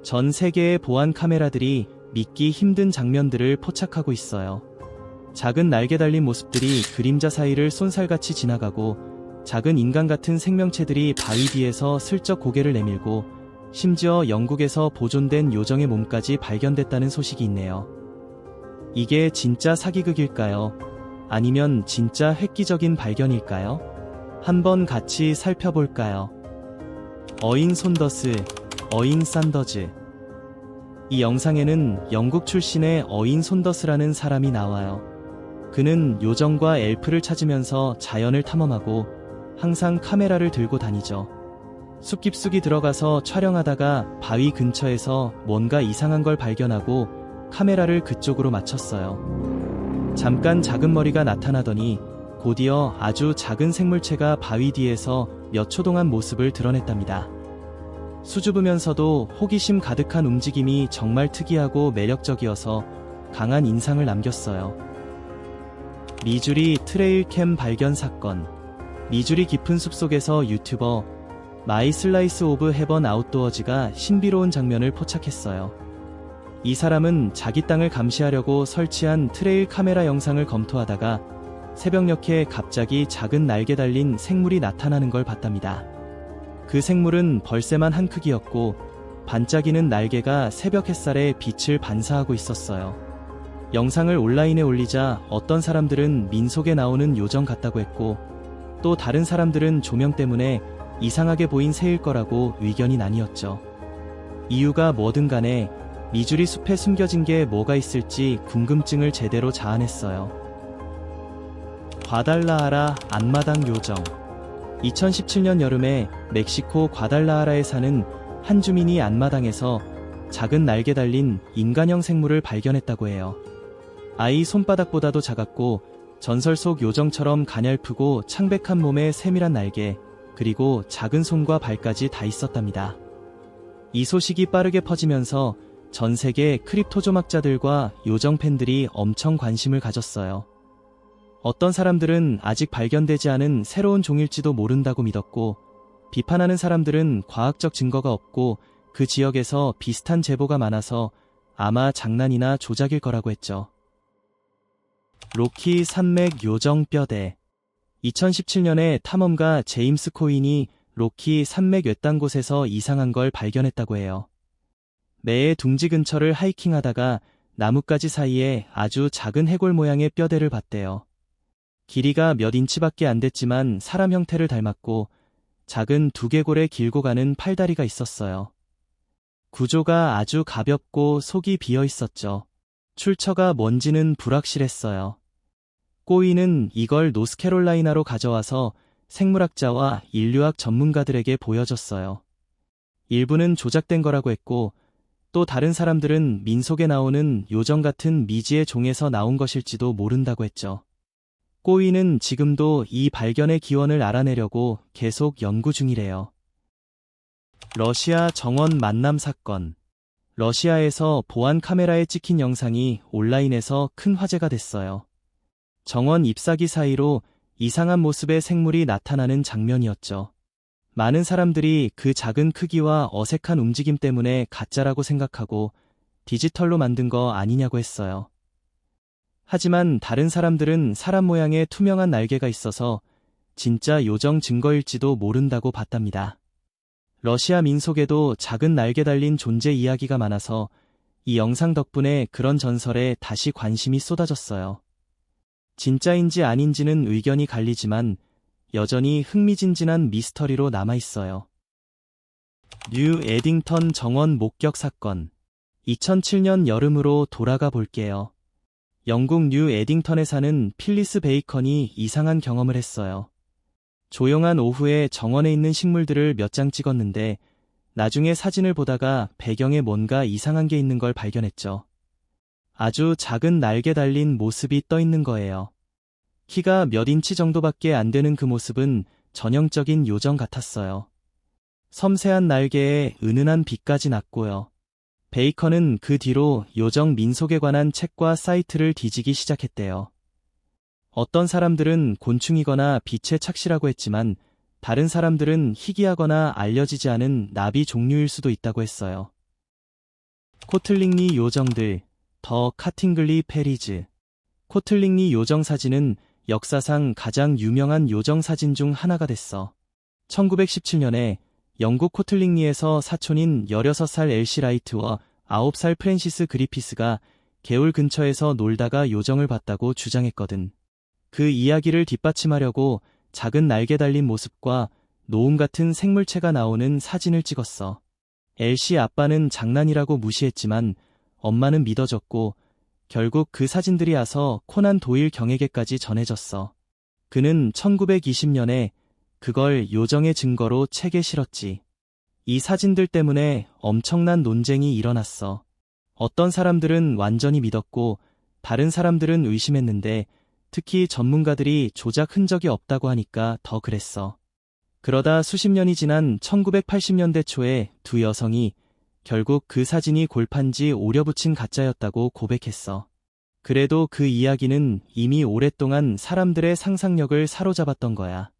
전 세계의 보안 카메라들이 믿기 힘든 장면들을 포착하고 있어요. 작은 날개 달린 모습들이 그림자 사이를 쏜살같이 지나가고, 작은 인간 같은 생명체들이 바위 뒤에서 슬쩍 고개를 내밀고, 심지어 영국에서 보존된 요정의 몸까지 발견됐다는 소식이 있네요. 이게 진짜 사기극일까요? 아니면 진짜 획기적인 발견일까요? 한번 같이 살펴볼까요? 어인 손더스, 어인 산더즈. 이 영상에는 영국 출신의 어인 손더스라는 사람이 나와요. 그는 요정과 엘프를 찾으면서 자연을 탐험하고 항상 카메라를 들고 다니죠. 숲 깊숙이 들어가서 촬영하다가 바위 근처에서 뭔가 이상한 걸 발견하고 카메라를 그쪽으로 맞췄어요. 잠깐 작은 머리가 나타나더니 곧이어 아주 작은 생물체가 바위 뒤에서 몇 초 동안 모습을 드러냈답니다. 수줍으면서도 호기심 가득한 움직임이 정말 특이하고 매력적이어서 강한 인상을 남겼어요. 미주리 트레일캠 발견 사건. 미주리 깊은 숲속에서 유튜버 마이 슬라이스 오브 헤븐 아웃도어즈가 신비로운 장면을 포착했어요. 이 사람은 자기 땅을 감시하려고 설치한 트레일 카메라 영상을 검토하다가 새벽녘에 갑자기 작은 날개 달린 생물이 나타나는 걸 봤답니다. 그 생물은 벌새만 한 크기였고 반짝이는 날개가 새벽 햇살에 빛을 반사하고 있었어요. 영상을 온라인에 올리자 어떤 사람들은 민속에 나오는 요정 같다고 했고, 또 다른 사람들은 조명 때문에 이상하게 보인 새일 거라고 의견이 나뉘었죠. 이유가 뭐든 간에 미주리 숲에 숨겨진 게 뭐가 있을지 궁금증을 제대로 자아냈어요. 과달라하라 앞마당 요정. 2017년 여름에 멕시코 과달라하라에 사는 한 주민이 앞마당에서 작은 날개 달린 인간형 생물을 발견했다고 해요. 아이 손바닥보다도 작았고 전설 속 요정처럼 가냘프고 창백한 몸에 세밀한 날개, 그리고 작은 손과 발까지 다 있었답니다. 이 소식이 빠르게 퍼지면서 전 세계 크립토조막자들과 요정 팬들이 엄청 관심을 가졌어요. 어떤 사람들은 아직 발견되지 않은 새로운 종일지도 모른다고 믿었고, 비판하는 사람들은 과학적 증거가 없고 그 지역에서 비슷한 제보가 많아서 아마 장난이나 조작일 거라고 했죠. 로키 산맥 요정 뼈대. 2017년에 탐험가 제임스 코인이 로키 산맥 외딴 곳에서 이상한 걸 발견했다고 해요. 매의 둥지 근처를 하이킹하다가 나뭇가지 사이에 아주 작은 해골 모양의 뼈대를 봤대요. 길이가 몇 인치밖에 안 됐지만 사람 형태를 닮았고 작은 두개골에 길고 가는 팔다리가 있었어요. 구조가 아주 가볍고 속이 비어 있었죠. 출처가 뭔지는 불확실했어요. 꼬이는 이걸 노스캐롤라이나로 가져와서 생물학자와 인류학 전문가들에게 보여줬어요. 일부는 조작된 거라고 했고, 또 다른 사람들은 민속에 나오는 요정 같은 미지의 종에서 나온 것일지도 모른다고 했죠. 꼬이는 지금도 이 발견의 기원을 알아내려고 계속 연구 중이래요. 러시아 정원 만남 사건. 러시아에서 보안 카메라에 찍힌 영상이 온라인에서 큰 화제가 됐어요. 정원 잎사귀 사이로 이상한 모습의 생물이 나타나는 장면이었죠. 많은 사람들이 그 작은 크기와 어색한 움직임 때문에 가짜라고 생각하고 디지털로 만든 거 아니냐고 했어요. 하지만 다른 사람들은 사람 모양의 투명한 날개가 있어서 진짜 요정 증거일지도 모른다고 봤답니다. 러시아 민속에도 작은 날개 달린 존재 이야기가 많아서 이 영상 덕분에 그런 전설에 다시 관심이 쏟아졌어요. 진짜인지 아닌지는 의견이 갈리지만 여전히 흥미진진한 미스터리로 남아있어요. 뉴 에딩턴 정원 목격 사건. 2007년 여름으로 돌아가 볼게요. 영국 뉴 에딩턴에 사는 필리스 베이컨이 이상한 경험을 했어요. 조용한 오후에 정원에 있는 식물들을 몇 장 찍었는데 나중에 사진을 보다가 배경에 뭔가 이상한 게 있는 걸 발견했죠. 아주 작은 날개 달린 모습이 떠 있는 거예요. 키가 몇 인치 정도밖에 안 되는 그 모습은 전형적인 요정 같았어요. 섬세한 날개에 은은한 빛까지 났고요. 베이컨은 그 뒤로 요정 민속에 관한 책과 사이트를 뒤지기 시작했대요. 어떤 사람들은 곤충이거나 빛의 착시라고 했지만 다른 사람들은 희귀하거나 알려지지 않은 나비 종류일 수도 있다고 했어요. 코틀링리 요정들, 더 카팅글리 페리즈. 코틀링리 요정 사진은 역사상 가장 유명한 요정 사진 중 하나가 됐어. 1917년에 영국 코틀링리에서 사촌인 16살 엘시 라이트와 9살 프랜시스 그리피스가 개울 근처에서 놀다가 요정을 봤다고 주장했거든. 그 이야기를 뒷받침하려고 작은 날개 달린 모습과 노움 같은 생물체가 나오는 사진을 찍었어. 엘시 아빠는 장난이라고 무시했지만 엄마는 믿어줬고 결국 그 사진들이 와서 코난 도일 경에게까지 전해졌어. 그는 1920년에 그걸 요정의 증거로 책에 실었지. 이 사진들 때문에 엄청난 논쟁이 일어났어. 어떤 사람들은 완전히 믿었고 다른 사람들은 의심했는데 특히 전문가들이 조작 흔적이 없다고 하니까 더 그랬어. 그러다 수십 년이 지난 1980년대 초에 두 여성이 결국 그 사진이 골판지 오려붙인 가짜였다고 고백했어. 그래도 그 이야기는 이미 오랫동안 사람들의 상상력을 사로잡았던 거야.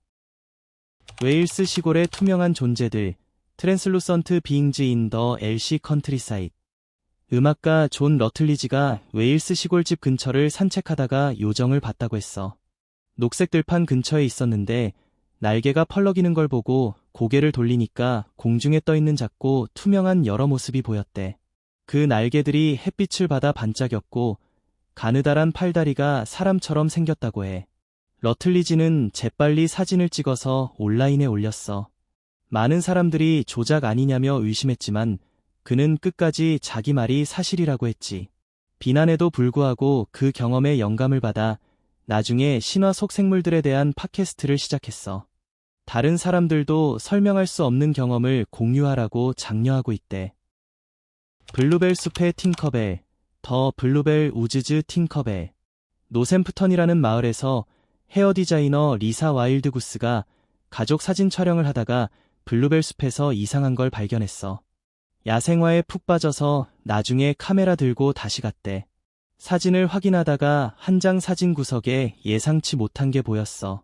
웨일스 시골의 투명한 존재들, 트랜슬루선트 빙즈 인 더 엘시 컨트리사이드. 음악가 존 러틀리지가 웨일스 시골집 근처를 산책하다가 요정을 봤다고 했어. 녹색 들판 근처에 있었는데 날개가 펄럭이는 걸 보고 고개를 돌리니까 공중에 떠있는 작고 투명한 여러 모습이 보였대. 그 날개들이 햇빛을 받아 반짝였고 가느다란 팔다리가 사람처럼 생겼다고 해. 러틀리지는 재빨리 사진을 찍어서 온라인에 올렸어. 많은 사람들이 조작 아니냐며 의심했지만 그는 끝까지 자기 말이 사실이라고 했지. 비난에도 불구하고 그 경험에 영감을 받아 나중에 신화 속 생물들에 대한 팟캐스트를 시작했어. 다른 사람들도 설명할 수 없는 경험을 공유하라고 장려하고 있대. 블루벨 숲의 팅커벨, 더 블루벨 우즈즈 팅커벨. 노샘프턴이라는 마을에서 헤어 디자이너 리사 와일드구스가 가족 사진 촬영을 하다가 블루벨 숲에서 이상한 걸 발견했어. 야생화에 푹 빠져서 나중에 카메라 들고 다시 갔대. 사진을 확인하다가 한 장 사진 구석에 예상치 못한 게 보였어.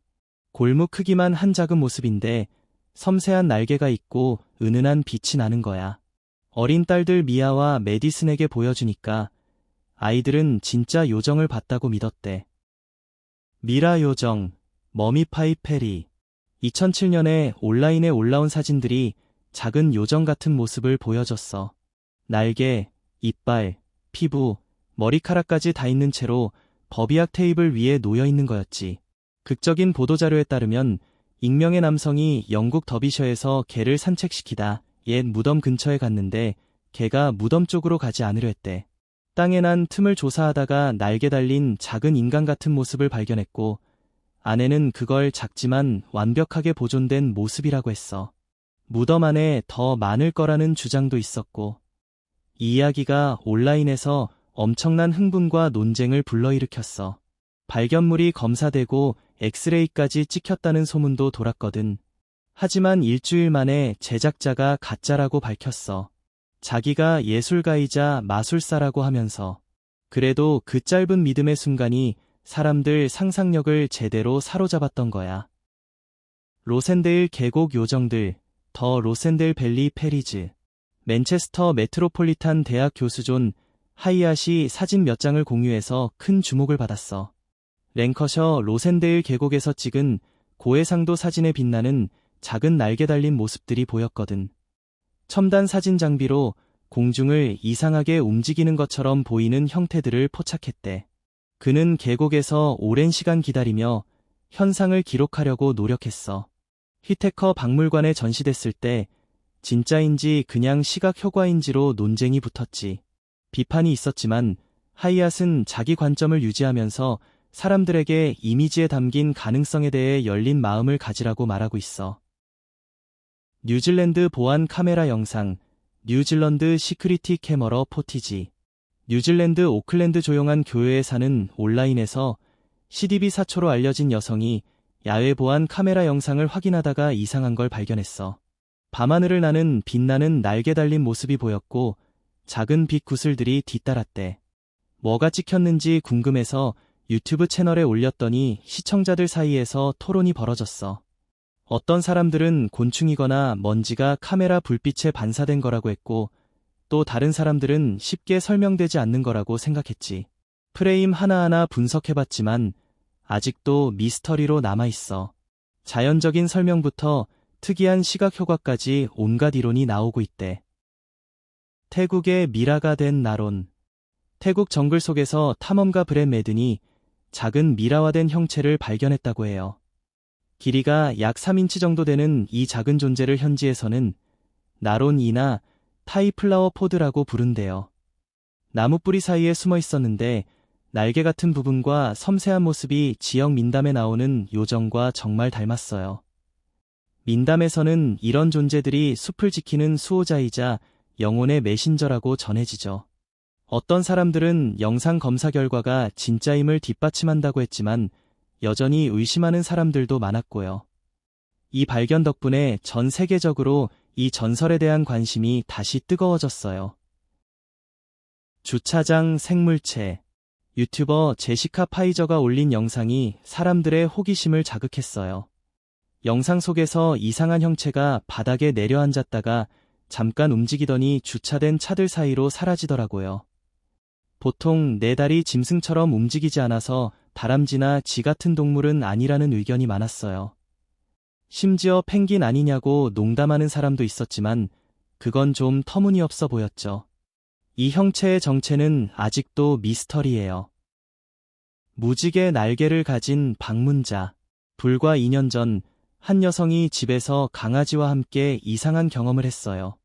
골무 크기만 한 작은 모습인데 섬세한 날개가 있고 은은한 빛이 나는 거야. 어린 딸들 미아와 메디슨에게 보여주니까 아이들은 진짜 요정을 봤다고 믿었대. 미라 요정, 머미파이 페리. 2007년에 온라인에 올라온 사진들이 작은 요정 같은 모습을 보여줬어. 날개, 이빨, 피부, 머리카락까지 다 있는 채로 법의학 테이블 위에 놓여 있는 거였지. 극적인 보도자료에 따르면 익명의 남성이 영국 더비셔에서 개를 산책시키다 옛 무덤 근처에 갔는데 개가 무덤 쪽으로 가지 않으려 했대. 땅에 난 틈을 조사하다가 날개 달린 작은 인간 같은 모습을 발견했고 아내는 그걸 작지만 완벽하게 보존된 모습이라고 했어. 무덤 안에 더 많을 거라는 주장도 있었고 이 이야기가 온라인에서 엄청난 흥분과 논쟁을 불러일으켰어. 발견물이 검사되고 엑스레이까지 찍혔다는 소문도 돌았거든. 하지만 일주일 만에 제작자가 가짜라고 밝혔어. 자기가 예술가이자 마술사라고 하면서. 그래도 그 짧은 믿음의 순간이 사람들 상상력을 제대로 사로잡았던 거야. 로센데일 계곡 요정들, 더 로센데일 밸리 페리즈. 맨체스터 메트로폴리탄 대학 교수 존 하이앗이 사진 몇 장을 공유해서 큰 주목을 받았어. 랭커셔 로센데일 계곡에서 찍은 고해상도 사진에 빛나는 작은 날개 달린 모습들이 보였거든. 첨단 사진 장비로 공중을 이상하게 움직이는 것처럼 보이는 형태들을 포착했대. 그는 계곡에서 오랜 시간 기다리며 현상을 기록하려고 노력했어. 히테커 박물관에 전시됐을 때 진짜인지 그냥 시각 효과인지로 논쟁이 붙었지. 비판이 있었지만 하이앗은 자기 관점을 유지하면서 사람들에게 이미지에 담긴 가능성에 대해 열린 마음을 가지라고 말하고 있어. 뉴질랜드 보안 카메라 영상, 뉴질랜드 시큐리티 캐머러 포티지. 뉴질랜드 오클랜드 조용한 교외에 사는 온라인에서 CDB 사초로 알려진 여성이 야외 보안 카메라 영상을 확인하다가 이상한 걸 발견했어. 밤하늘을 나는 빛나는 날개 달린 모습이 보였고 작은 빛 구슬들이 뒤따랐대. 뭐가 찍혔는지 궁금해서 유튜브 채널에 올렸더니 시청자들 사이에서 토론이 벌어졌어. 어떤 사람들은 곤충이거나 먼지가 카메라 불빛에 반사된 거라고 했고 또 다른 사람들은 쉽게 설명되지 않는 거라고 생각했지. 프레임 하나하나 분석해봤지만 아직도 미스터리로 남아있어. 자연적인 설명부터 특이한 시각 효과까지 온갖 이론이 나오고 있대. 태국의 미라가 된 나론. 태국 정글 속에서 탐험가 브렛 매든이 작은 미라화된 형체를 발견했다고 해요. 길이가 약 3인치 정도 되는 이 작은 존재를 현지에서는 나론이나 타이플라워 포드라고 부른대요. 나무 뿌리 사이에 숨어 있었는데 날개 같은 부분과 섬세한 모습이 지역 민담에 나오는 요정과 정말 닮았어요. 민담에서는 이런 존재들이 숲을 지키는 수호자이자 영혼의 메신저라고 전해지죠. 어떤 사람들은 영상 검사 결과가 진짜임을 뒷받침한다고 했지만 여전히 의심하는 사람들도 많았고요. 이 발견 덕분에 전 세계적으로 이 전설에 대한 관심이 다시 뜨거워졌어요. 주차장 생물체. 유튜버 제시카 파이저가 올린 영상이 사람들의 호기심을 자극했어요. 영상 속에서 이상한 형체가 바닥에 내려앉았다가 잠깐 움직이더니 주차된 차들 사이로 사라지더라고요. 보통 네 다리 짐승처럼 움직이지 않아서 다람쥐나 쥐 같은 동물은 아니라는 의견이 많았어요. 심지어 펭귄 아니냐고 농담하는 사람도 있었지만 그건 좀 터무니없어 보였죠. 이 형체의 정체는 아직도 미스터리예요. 무지개 날개를 가진 방문자. 불과 2년 전 한 여성이 집에서 강아지와 함께 이상한 경험을 했어요.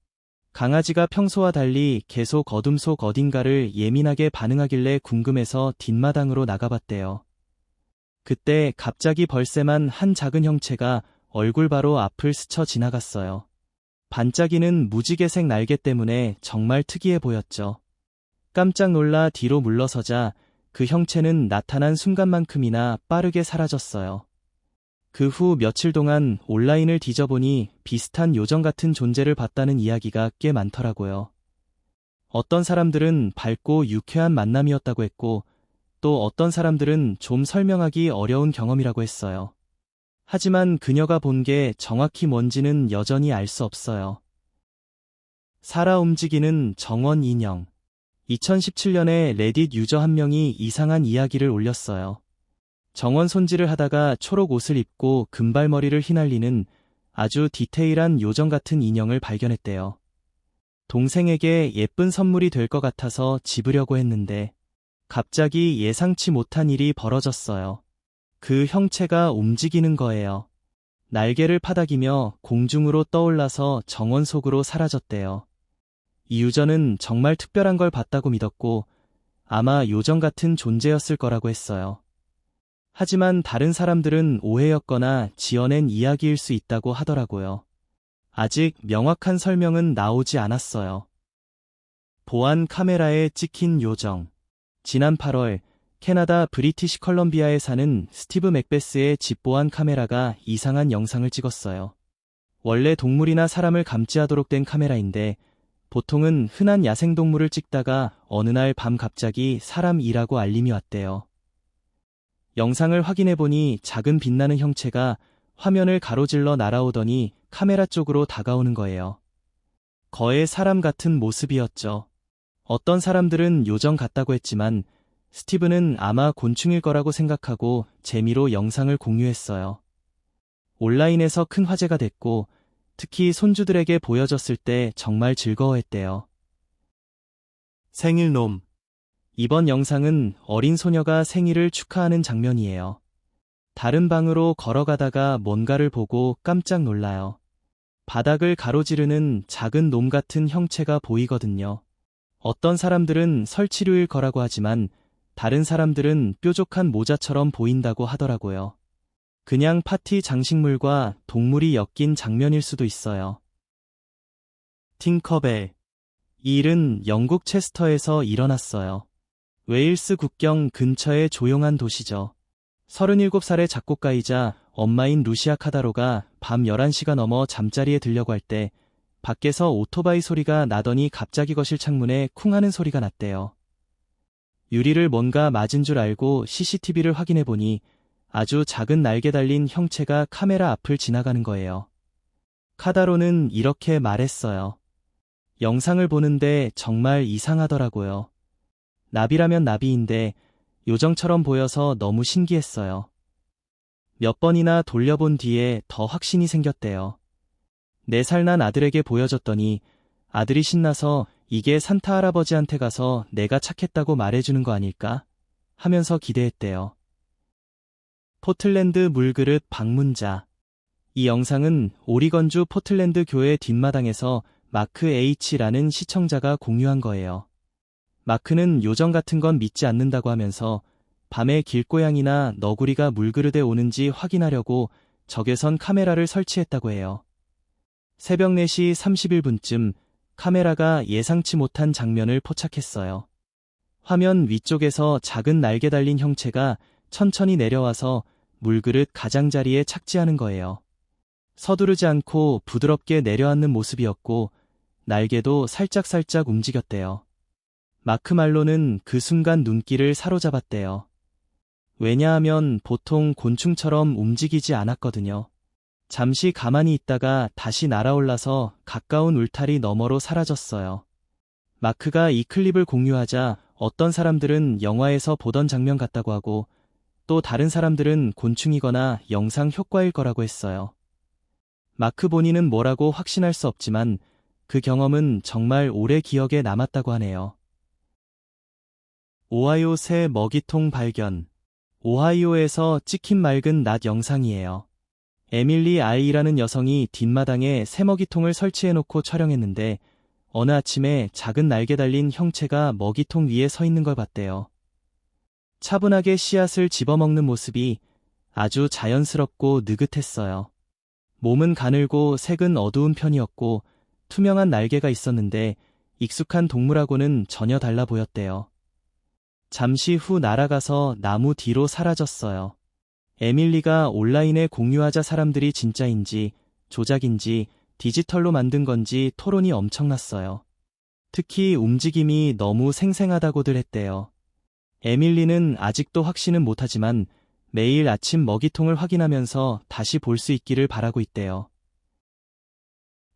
강아지가 평소와 달리 계속 어둠 속 어딘가를 예민하게 반응하길래 궁금해서 뒷마당으로 나가봤대요. 그때 갑자기 벌새만 한 작은 형체가 얼굴 바로 앞을 스쳐 지나갔어요. 반짝이는 무지개색 날개 때문에 정말 특이해 보였죠. 깜짝 놀라 뒤로 물러서자 그 형체는 나타난 순간만큼이나 빠르게 사라졌어요. 그 후 며칠 동안 온라인을 뒤져보니 비슷한 요정 같은 존재를 봤다는 이야기가 꽤 많더라고요. 어떤 사람들은 밝고 유쾌한 만남이었다고 했고, 또 어떤 사람들은 좀 설명하기 어려운 경험이라고 했어요. 하지만 그녀가 본 게 정확히 뭔지는 여전히 알 수 없어요. 살아 움직이는 정원 인형. 2017년에 레딧 유저 한 명이 이상한 이야기를 올렸어요. 정원 손질을 하다가 초록 옷을 입고 금발머리를 휘날리는 아주 디테일한 요정 같은 인형을 발견했대요. 동생에게 예쁜 선물이 될 것 같아서 집으려고 했는데 갑자기 예상치 못한 일이 벌어졌어요. 그 형체가 움직이는 거예요. 날개를 파닥이며 공중으로 떠올라서 정원 속으로 사라졌대요. 이 유저는 정말 특별한 걸 봤다고 믿었고 아마 요정 같은 존재였을 거라고 했어요. 하지만 다른 사람들은 오해였거나 지어낸 이야기일 수 있다고 하더라고요. 아직 명확한 설명은 나오지 않았어요. 보안 카메라에 찍힌 요정. 지난 8월 캐나다 브리티시 컬럼비아에 사는 스티브 맥베스의 집 보안 카메라가 이상한 영상을 찍었어요. 원래 동물이나 사람을 감지하도록 된 카메라인데 보통은 흔한 야생동물을 찍다가 어느 날 밤 갑자기 사람이라고 알림이 왔대요. 영상을 확인해보니 작은 빛나는 형체가 화면을 가로질러 날아오더니 카메라 쪽으로 다가오는 거예요. 거의 사람 같은 모습이었죠. 어떤 사람들은 요정 같다고 했지만 스티브는 아마 곤충일 거라고 생각하고 재미로 영상을 공유했어요. 온라인에서 큰 화제가 됐고 특히 손주들에게 보여줬을 때 정말 즐거워했대요. 생일놈. 이번 영상은 어린 소녀가 생일을 축하하는 장면이에요. 다른 방으로 걸어가다가 뭔가를 보고 깜짝 놀라요. 바닥을 가로지르는 작은 놈 같은 형체가 보이거든요. 어떤 사람들은 설치류일 거라고 하지만 다른 사람들은 뾰족한 모자처럼 보인다고 하더라고요. 그냥 파티 장식물과 동물이 엮인 장면일 수도 있어요. 팅커벨. 이 일은 영국 체스터에서 일어났어요. 웨일스 국경 근처의 조용한 도시죠. 37살의 작곡가이자 엄마인 루시아 카다로가 밤 11시가 넘어 잠자리에 들려고 할 때 밖에서 오토바이 소리가 나더니 갑자기 거실 창문에 쿵 하는 소리가 났대요. 유리를 뭔가 맞은 줄 알고 CCTV를 확인해보니 아주 작은 날개 달린 형체가 카메라 앞을 지나가는 거예요. 카다로는 이렇게 말했어요. 영상을 보는데 정말 이상하더라고요. 나비라면 나비인데 요정처럼 보여서 너무 신기했어요. 몇 번이나 돌려본 뒤에 더 확신이 생겼대요. 4살 난 아들에게 보여줬더니 아들이 신나서 이게 산타 할아버지한테 가서 내가 착했다고 말해주는 거 아닐까? 하면서 기대했대요. 포틀랜드 물그릇 방문자. 이 영상은 오리건주 포틀랜드 교회 뒷마당에서 마크 H라는 시청자가 공유한 거예요. 마크는 요정 같은 건 믿지 않는다고 하면서 밤에 길고양이나 너구리가 물그릇에 오는지 확인하려고 적외선 카메라를 설치했다고 해요. 새벽 4시 31분쯤 카메라가 예상치 못한 장면을 포착했어요. 화면 위쪽에서 작은 날개 달린 형체가 천천히 내려와서 물그릇 가장자리에 착지하는 거예요. 서두르지 않고 부드럽게 내려앉는 모습이었고 날개도 살짝살짝 움직였대요. 마크 말로는 그 순간 눈길을 사로잡았대요. 왜냐하면 보통 곤충처럼 움직이지 않았거든요. 잠시 가만히 있다가 다시 날아올라서 가까운 울타리 너머로 사라졌어요. 마크가 이 클립을 공유하자 어떤 사람들은 영화에서 보던 장면 같다고 하고 또 다른 사람들은 곤충이거나 영상 효과일 거라고 했어요. 마크 본인은 뭐라고 확신할 수 없지만 그 경험은 정말 오래 기억에 남았다고 하네요. 오하이오 새 먹이통 발견. 오하이오에서 찍힌 맑은 낮 영상이에요. 에밀리 아이라는 여성이 뒷마당에 새먹이통을 설치해놓고 촬영했는데 어느 아침에 작은 날개 달린 형체가 먹이통 위에 서 있는 걸 봤대요. 차분하게 씨앗을 집어먹는 모습이 아주 자연스럽고 느긋했어요. 몸은 가늘고 색은 어두운 편이었고 투명한 날개가 있었는데 익숙한 동물하고는 전혀 달라 보였대요. 잠시 후 날아가서 나무 뒤로 사라졌어요. 에밀리가 온라인에 공유하자 사람들이 진짜인지 조작인지 디지털로 만든 건지 토론이 엄청났어요. 특히 움직임이 너무 생생하다고들 했대요. 에밀리는 아직도 확신은 못하지만 매일 아침 먹이통을 확인하면서 다시 볼 수 있기를 바라고 있대요.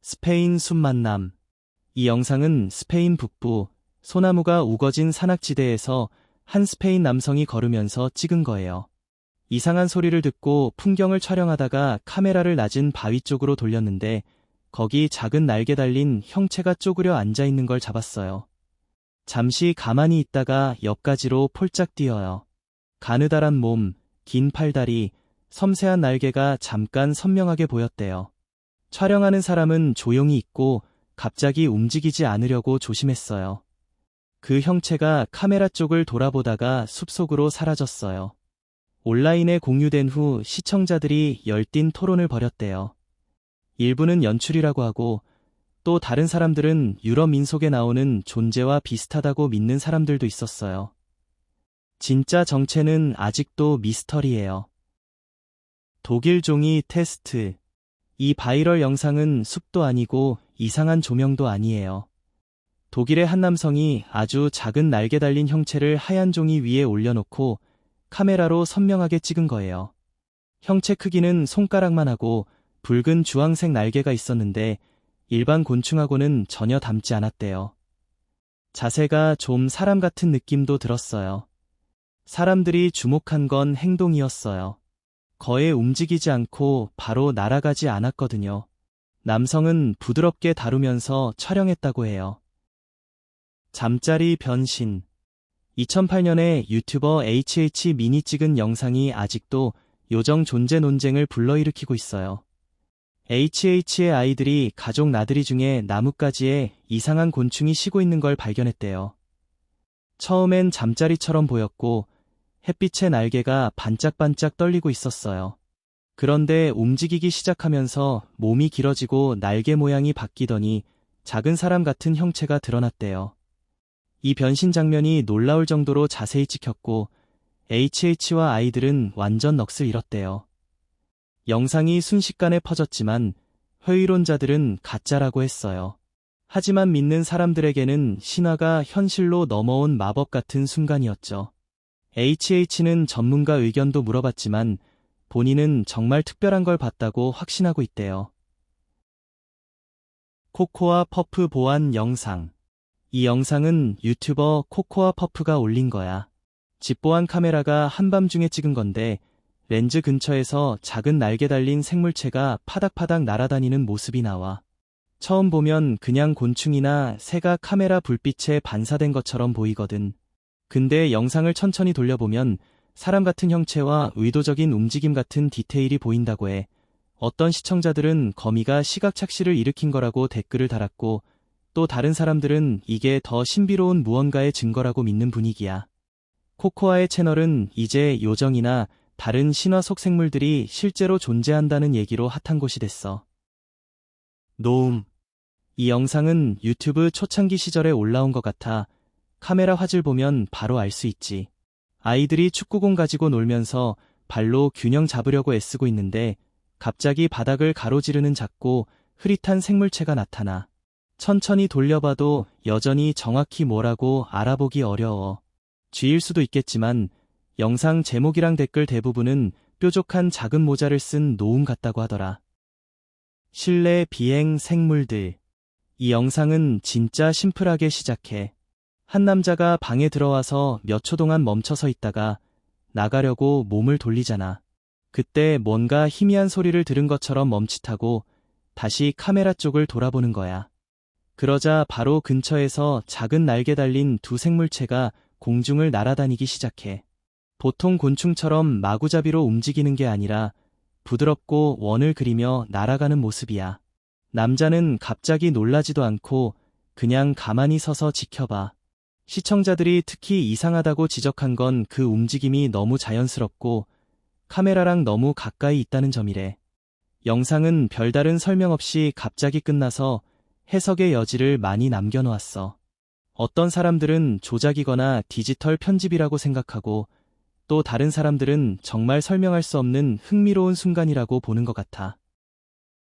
스페인 숲 만남. 이 영상은 스페인 북부 소나무가 우거진 산악지대에서 한 스페인 남성이 걸으면서 찍은 거예요. 이상한 소리를 듣고 풍경을 촬영하다가 카메라를 낮은 바위 쪽으로 돌렸는데 거기 작은 날개 달린 형체가 쪼그려 앉아 있는 걸 잡았어요. 잠시 가만히 있다가 옆가지로 폴짝 뛰어요. 가느다란 몸, 긴 팔다리, 섬세한 날개가 잠깐 선명하게 보였대요. 촬영하는 사람은 조용히 있고 갑자기 움직이지 않으려고 조심했어요. 그 형체가 카메라 쪽을 돌아보다가 숲속으로 사라졌어요. 온라인에 공유된 후 시청자들이 열띤 토론을 벌였대요. 일부는 연출이라고 하고 또 다른 사람들은 유럽 민속에 나오는 존재와 비슷하다고 믿는 사람들도 있었어요. 진짜 정체는 아직도 미스터리예요. 독일 종이 테스트. 이 바이럴 영상은 숲도 아니고 이상한 조명도 아니에요. 독일의 한 남성이 아주 작은 날개 달린 형체를 하얀 종이 위에 올려놓고 카메라로 선명하게 찍은 거예요. 형체 크기는 손가락만 하고 붉은 주황색 날개가 있었는데 일반 곤충하고는 전혀 닮지 않았대요. 자세가 좀 사람 같은 느낌도 들었어요. 사람들이 주목한 건 행동이었어요. 거의 움직이지 않고 바로 날아가지 않았거든요. 남성은 부드럽게 다루면서 촬영했다고 해요. 잠자리 변신. 2008년에 유튜버 HH민이 찍은 영상이 아직도 요정 존재 논쟁을 불러일으키고 있어요. HH의 아이들이 가족 나들이 중에 나뭇가지에 이상한 곤충이 쉬고 있는 걸 발견했대요. 처음엔 잠자리처럼 보였고 햇빛의 날개가 반짝반짝 떨리고 있었어요. 그런데 움직이기 시작하면서 몸이 길어지고 날개 모양이 바뀌더니 작은 사람 같은 형체가 드러났대요. 이 변신 장면이 놀라울 정도로 자세히 찍혔고 HH와 아이들은 완전 넋을 잃었대요. 영상이 순식간에 퍼졌지만 회의론자들은 가짜라고 했어요. 하지만 믿는 사람들에게는 신화가 현실로 넘어온 마법 같은 순간이었죠. HH는 전문가 의견도 물어봤지만 본인은 정말 특별한 걸 봤다고 확신하고 있대요. 코코아 퍼프 보안 영상. 이 영상은 유튜버 코코아 퍼프가 올린 거야. 집보안 카메라가 한밤중에 찍은 건데 렌즈 근처에서 작은 날개 달린 생물체가 파닥파닥 날아다니는 모습이 나와. 처음 보면 그냥 곤충이나 새가 카메라 불빛에 반사된 것처럼 보이거든. 근데 영상을 천천히 돌려보면 사람 같은 형체와 의도적인 움직임 같은 디테일이 보인다고 해. 어떤 시청자들은 거미가 시각 착시를 일으킨 거라고 댓글을 달았고, 또 다른 사람들은 이게 더 신비로운 무언가의 증거라고 믿는 분위기야. 코코아의 채널은 이제 요정이나 다른 신화 속 생물들이 실제로 존재한다는 얘기로 핫한 곳이 됐어. 노움. 이 영상은 유튜브 초창기 시절에 올라온 것 같아. 카메라 화질 보면 바로 알 수 있지. 아이들이 축구공 가지고 놀면서 발로 균형 잡으려고 애쓰고 있는데 갑자기 바닥을 가로지르는 작고 흐릿한 생물체가 나타나. 천천히 돌려봐도 여전히 정확히 뭐라고 알아보기 어려워. 쥐일 수도 있겠지만 영상 제목이랑 댓글 대부분은 뾰족한 작은 모자를 쓴 노움 같다고 하더라. 실내 비행 생물들. 이 영상은 진짜 심플하게 시작해. 한 남자가 방에 들어와서 몇 초 동안 멈춰서 있다가 나가려고 몸을 돌리잖아. 그때 뭔가 희미한 소리를 들은 것처럼 멈칫하고 다시 카메라 쪽을 돌아보는 거야. 그러자 바로 근처에서 작은 날개 달린 두 생물체가 공중을 날아다니기 시작해. 보통 곤충처럼 마구잡이로 움직이는 게 아니라 부드럽고 원을 그리며 날아가는 모습이야. 남자는 갑자기 놀라지도 않고 그냥 가만히 서서 지켜봐. 시청자들이 특히 이상하다고 지적한 건 그 움직임이 너무 자연스럽고 카메라랑 너무 가까이 있다는 점이래. 영상은 별다른 설명 없이 갑자기 끝나서 해석의 여지를 많이 남겨놓았어. 어떤 사람들은 조작이거나 디지털 편집이라고 생각하고 또 다른 사람들은 정말 설명할 수 없는 흥미로운 순간이라고 보는 것 같아.